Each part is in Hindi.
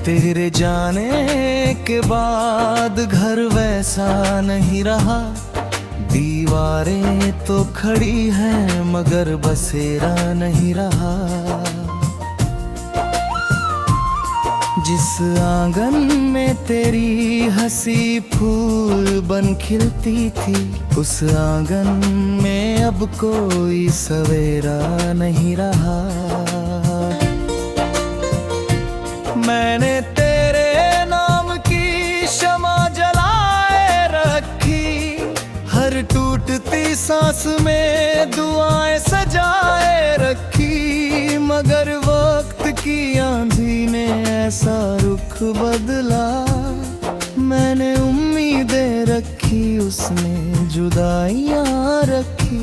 तेरे जाने के बाद घर वैसा नहीं रहा। दीवारें तो खड़ी हैं मगर बसेरा नहीं रहा। जिस आंगन में तेरी हंसी फूल बन खिलती थी, उस आंगन में अब कोई सवेरा नहीं रहा। मैंने तेरे नाम की शमा जलाए रखी, हर टूटती सांस में दुआएं सजाए रखी। मगर वक्त की आंधी ने ऐसा रुख बदला, मैंने उम्मीदें रखी उसने जुदाइयां रखी।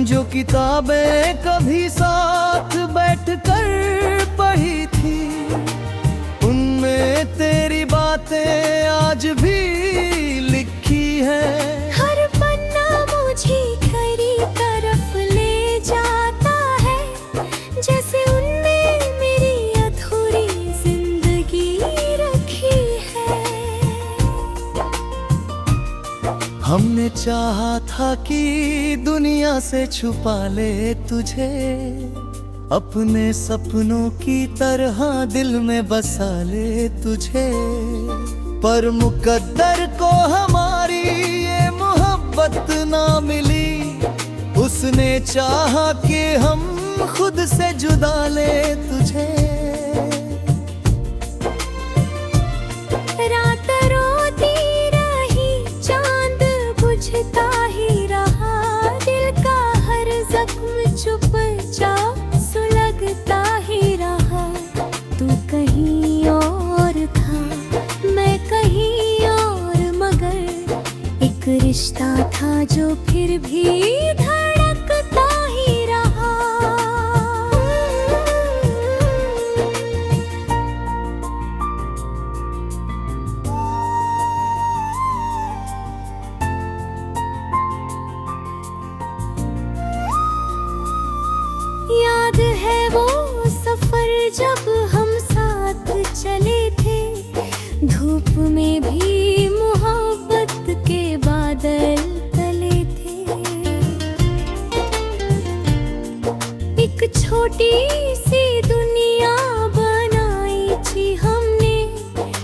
जो किताबें कभी साथ बैठकर पढ़ी थी, उनमें तेरी बातें आज भी लिखी हैं। हर पन्ना मुझे खरी तरफ ले जाता है, जैसे उनमें मेरी अधूरी जिंदगी रखी है। हमने चाहा था कि दुनिया से छुपा ले तुझे, अपने सपनों की तरह दिल में बसा ले तुझे। पर मुकद्दर को हमारी ये मोहब्बत ना मिली, उसने चाहा कि हम खुद से जुदा ले तुझे। रात रोती रही, चांद बुझता ही रहा, दिल का हर जख्म चुपचाप सुलगता ही रहा। तू कहीं और था, मैं कहीं और, मगर एक रिश्ता था जो फिर भी धड़कता ही रहा। याद है वो सफर जब हम साथ चले थे, धूप में भी मोहब्बत के बादल तले थे। एक छोटी सी दुनिया बनाई थी हमने,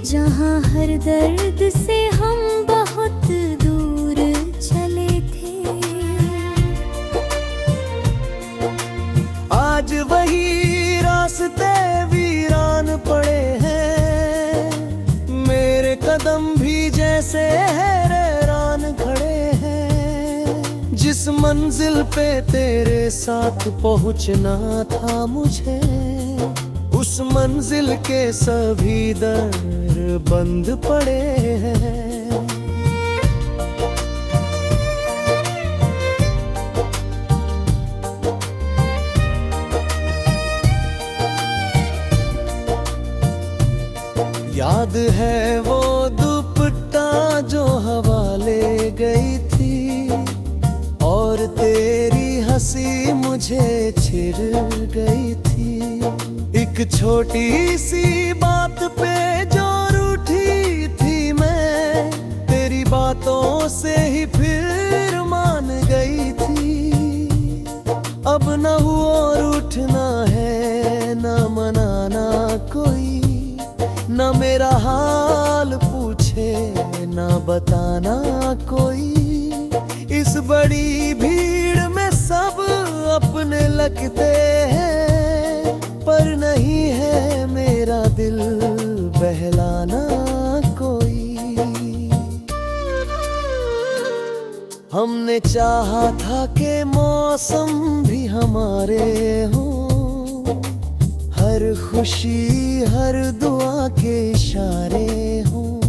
जहाँ हर दर्द से हम बहुत दूर चले थे। आज वही रास्ते वीरान पड़े हैं, मेरे कदम भी जैसे हैरान खड़े हैं। जिस मंजिल पे तेरे साथ पहुंचना था मुझे, उस मंजिल के सभी दर बंद पड़े हैं। याद है वो दुपट्टा जो हवा ले गई थी, और तेरी हंसी मुझे छिड़ गई थी। एक छोटी सी बात पे जो रूठी थी मैं, तेरी बातों से ही फिर मान गई थी। अब न और उठना है, न मनाना कोई, न मेरा हाल पूछे, न बताना कोई। इस बड़ी भीड़ में सब अपने लगते हैं, पर नहीं है मेरा दिल बहलाना कोई। चाहा था कि मौसम भी हमारे हों, हर खुशी हर दुआ के इशारे हों,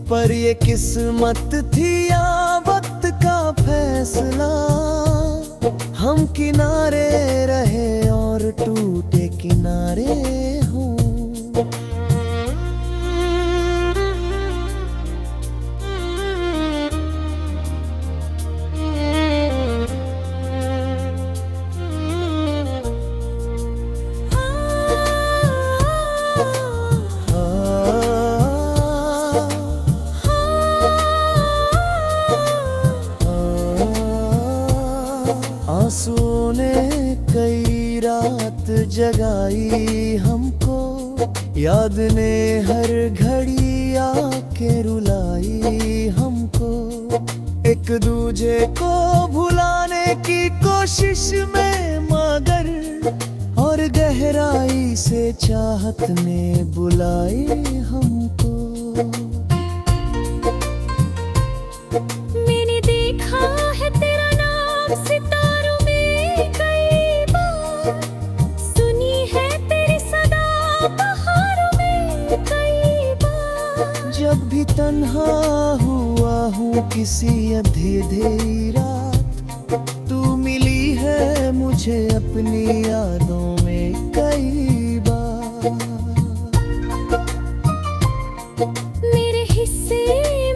पर ये किस्मत थी या वक्त का फैसला, हम किनारे रहे और टूटे किनारे हों। आंसुओं ने कई रात जगाई हमको, याद ने हर घड़ी आके रुलाई हमको, एक दूजे को भुलाने की कोशिश में मगर, और गहराई से चाहत ने बुलाई हमको। मैंने देखा है तेरा नाम सितारों में कई बार, सुनी है तेरी सदा बहारों में कई बार। जब भी तन्हा हुआ हूँ किसी अंधेरी रात, तू मिली है मुझे अपनी यादों में कई बार। मेरे हिस्से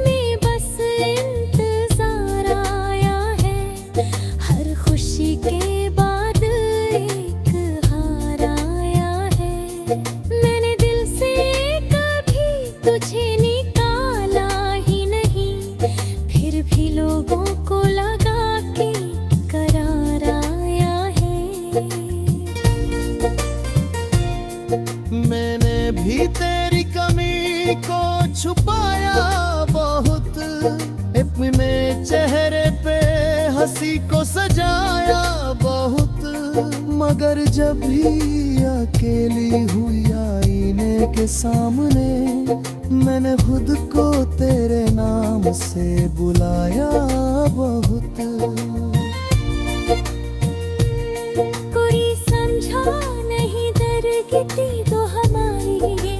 में बस इंतजार आया है, हर खुशी के बाद एक हार आया है। मैंने दिल से कभी तुझे निकाला ही नहीं, फिर भी लोगों को लगा कि करार आया है। मैंने भी तेरी कमी को छुपाया बहुत, अपने चेहरे पे हंसी को सजाया बहुत, मगर जब भी अकेली हुई आईने के सामने, मैंने खुद को तेरे नाम से बुलाया बहुत। कोई समझा नहीं दरगती तो हमारी ये।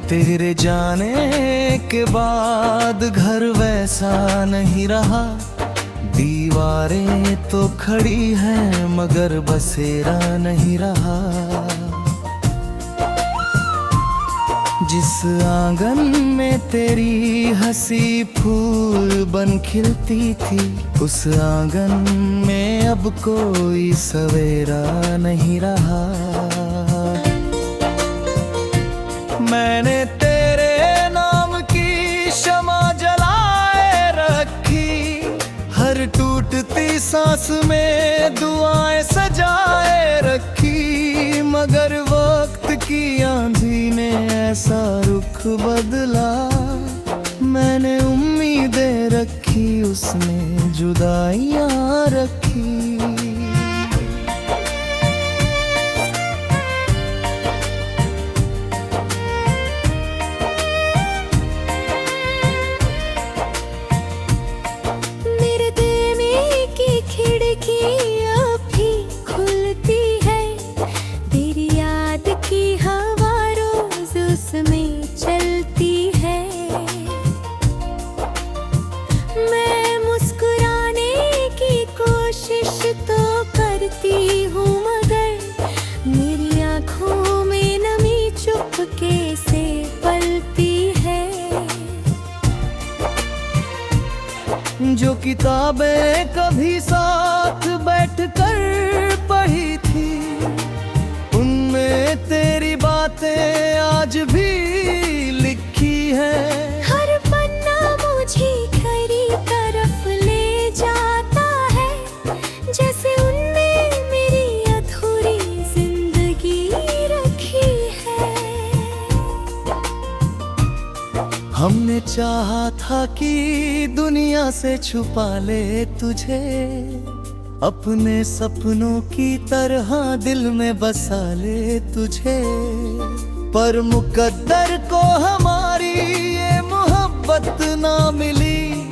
तेरे जाने के बाद घर वैसा नहीं रहा, दीवारें तो खड़ी हैं मगर बसेरा नहीं रहा। जिस आंगन में तेरी हंसी फूल बन खिलती थी, उस आंगन में अब कोई सवेरा नहीं रहा। मैंने तेरे नाम की शमा जलाए रखी, हर टूटती सांस में दुआएं सजाए रखी, मगर वक्त की आंधी ने ऐसा रुख बदला, मैंने उम्मीदें रखी उसने जुदाइयां रखी। जो किताबें कभी साथ बैठकर पढ़ी थी, उनमें तेरी बातें आज भी लिखी हैं। हर पन्ना मुझे खरी तरफ ले जाता है, जैसे उनमें मेरी अधूरी जिंदगी रखी है। हमने हमने चाहा था कि दुनिया से छुपा ले तुझे, अपने सपनों की तरह दिल में बसा ले तुझे। पर मुकद्दर को हमारी ये मोहब्बत ना मिली,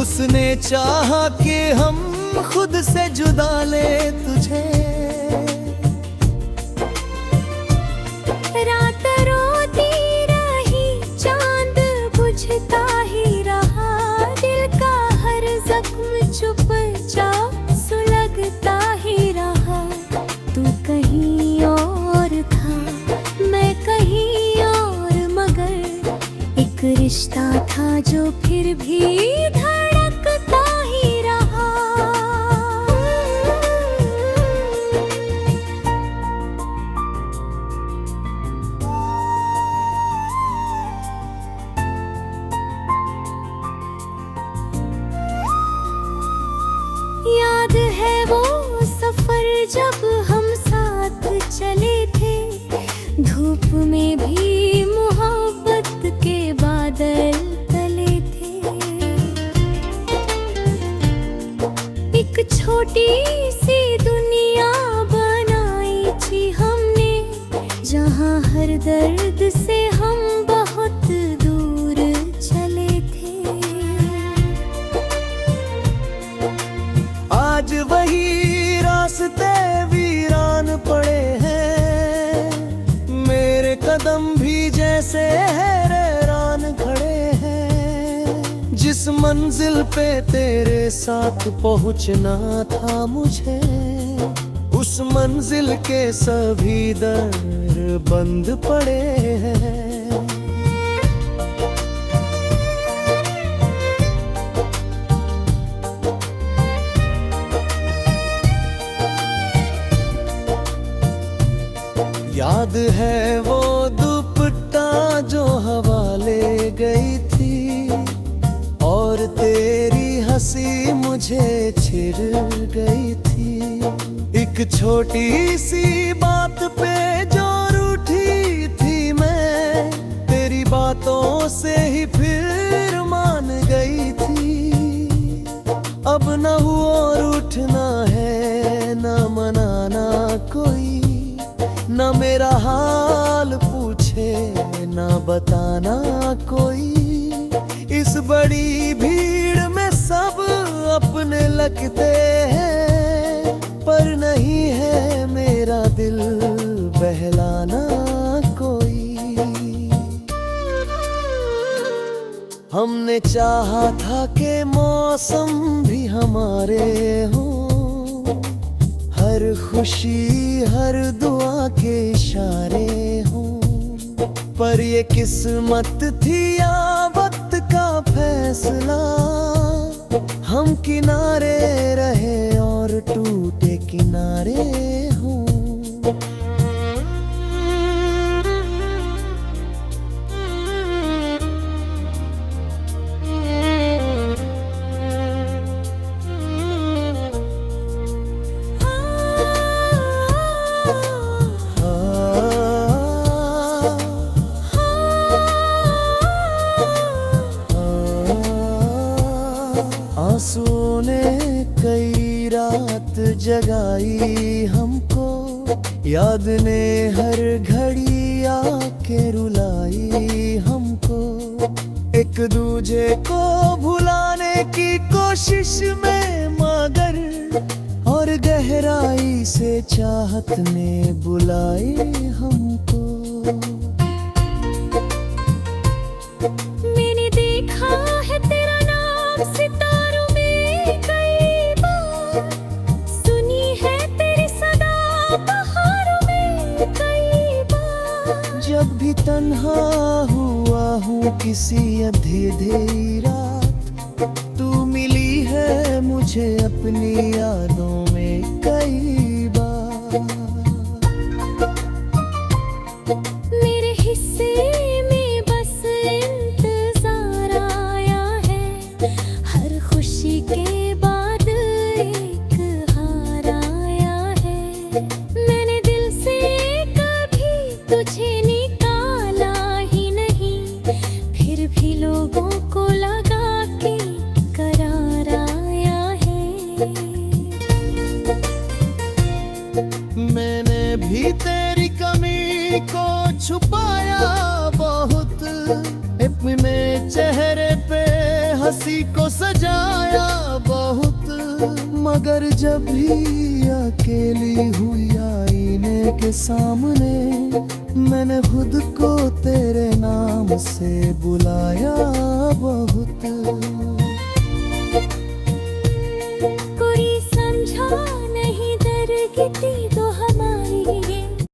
उसने चाहा कि हम खुद से जुदा ले तुझे। रात रोती रही, चांद बुझता ही रहा, दिल का हर जख्म चुपचाप सुलगता ही रहा। तू कहीं और था, मैं कहीं और, मगर एक रिश्ता था जो फिर भी धड़कता ही रहा। याद है वो सफर जब हम साथ चले थे, धूप में भी मोहब्बत के बादल तले थे। एक छोटी सी दुनिया बनाई थी हमने, जहाँ हर दर्द से हम बहुत दूर चले थे। आज वही रास्ते वीरान पड़े हैं, मेरे कदम भी जैसे हैरान खड़े हैं। जिस मंजिल पे तेरे साथ पहुंचना था मुझे, उस मंजिल के सभी दर बंद पड़े हैं। याद है वो दुपट्टा जो हवा ले गई थी, और तेरी हंसी मुझे छिड़ गई थी। एक छोटी सी बात पे जो रूठी थी मैं, तेरी बातों से ही फिर मान गई थी। अब न और उठना है, न मनाना कोई, न मेरा हाल पूछे, न बताना कोई। इस बड़ी भीड़ में सब अपने लगते हैं, पर नहीं है मेरा दिल बहलाना कोई। हमने चाहा था कि मौसम भी हमारे हों, हर खुशी हर दुआ के इशारे हों। पर ये किस्मत थी या वक्त का फैसला, हम किनारे रहे और टूटे किनारे हों। आंसुओं ने कई रात जगाई हमको, याद ने हर घड़ी आके रुलाई हमको। एक दूजे को भुलाने की कोशिश में मगर, और गहराई से चाहत ने बुलाई हमको। मैंने देखा है तेरा नाम सितारों में कई बार, सुनी है तेरी सदा बहारों में कई बार। जब भी तन्हा हुआ हूँ किसी अंधेरी रात, तू मिली है मुझे अपनी यादों में कई बार। मेरे हिस्से में बस इंतजार आया है, हर खुशी के बाद एक हार आया है। मैंने दिल से कभी तुझे निकाला ही नहीं, फिर भी लोग भी तेरी कमी को छुपाया बहुत, अपने चेहरे पे हंसी को सजाया बहुत। मगर जब भी अकेली हुई आईने के सामने, मैंने खुद को तेरे नाम से बुलाया बहुत। कोई समझा नहीं दर की